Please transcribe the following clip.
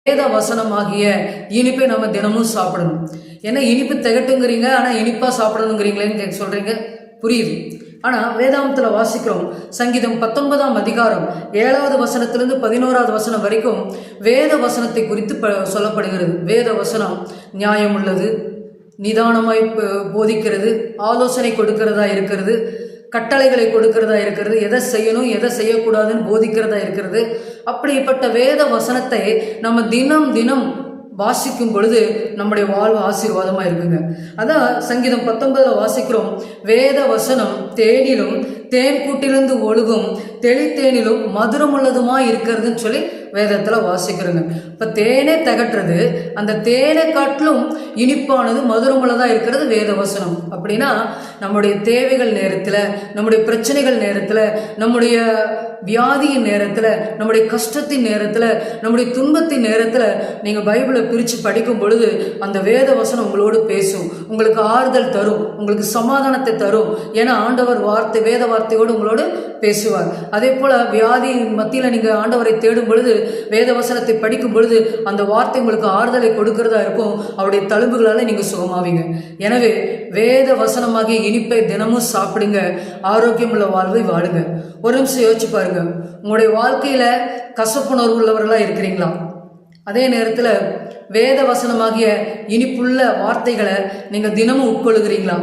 வேத வசனமாகிய இனிப்பை நம்ம தினமும் சாப்பிடணும். ஏன்னா இனிப்பு திகட்டுங்கிறீங்க, ஆனால் இனிப்பாக சாப்பிடணுங்கிறீங்களேன்னு சொல்கிறீங்க, புரியுது. ஆனால் வேதாந்தத்தில் வாசிக்கிறோம், சங்கீதம் 19ஆம் அதிகாரம் 7வது வசனத்திலிருந்து 11வது வசனம் வரைக்கும் வேத வசனத்தை குறித்து சொல்லப்படுகிறது. வேத வசனம் நியாயம் உள்ளது, நிதானமாய் போதிக்கிறது, ஆலோசனை கொடுக்கிறதா இருக்கிறது, கட்டளைகளை கொடுக்கிறதா இருக்கிறது, எதை செய்யணும் எதை செய்யக்கூடாதுன்னு போதிக்கிறதா இருக்கிறது. அப்படிப்பட்ட வேத வசனத்தை நம்ம தினம் தினம் வாசிக்கும் பொழுது நம்முடைய வாழ்வு ஆசீர்வாதமாக இருக்குங்க. அதான் சங்கீதம் 19 வாசிக்கிறோம், வேத வசனம் தேனிலும் தேன் கூட்டிலிருந்து ஒழுகும் தெளித்தேனிலும் மதுரம் உள்ளதுமா இருக்கிறதுன்னு சொல்லி வேதத்தில் வாசிக்கிறோங்க. இப்போ தேனே தகட்டுறது, அந்த தேனை காட்டிலும் இனிப்பானது மதுரமுள்ளதாக இருக்கிறது வேத வசனம். அப்படின்னா நம்முடைய தேவைகள் நேரத்தில், நம்முடைய பிரச்சனைகள் நேரத்தில், நம்முடைய வியாதியின் நேரத்தில், நம்முடைய கஷ்டத்தின் நேரத்தில், நம்முடைய துன்பத்தின் நேரத்தில் நீங்கள் பைபிளை பிரித்து படிக்கும் பொழுது அந்த வேத வசனம் உங்களோடு பேசும், உங்களுக்கு ஆறுதல் தரும், உங்களுக்கு சமாதானத்தை தரும். ஏன்னா ஆண்டவர் வார்த்தை, வேத வார்த்தையோடு உங்களோடு பேசுவார். அதே போல் வியாதியின் மத்தியில் நீங்கள் ஆண்டவரை தேடும் பொழுது, வேத வசனத்தை படிக்கும் பொழுது அந்த வார்த்தை உங்களுக்கு ஆறுதலை கொடுக்கிறதா இருக்கும். அவருடைய தழும்புகளால் நீங்கள் சுகமாவீங்க. எனவே வேத வசனமாகிய இனிப்பை தினமும் சாப்பிடுங்க, ஆரோக்கியமுள்ள வாழ்வை வாழுங்க. ஒரு நிமிஷம் யோசிச்சு பாருங்க, உங்களுடைய வாழ்க்கையில கசப்புணர்வு உள்ளவர்களாக இருக்கிறீங்களா? அதே நேரத்தில் வேத வசனமாகிய இனிப்புள்ள வார்த்தைகளை நீங்கள் தினமும் உட்கொள்ளுகிறீங்களா?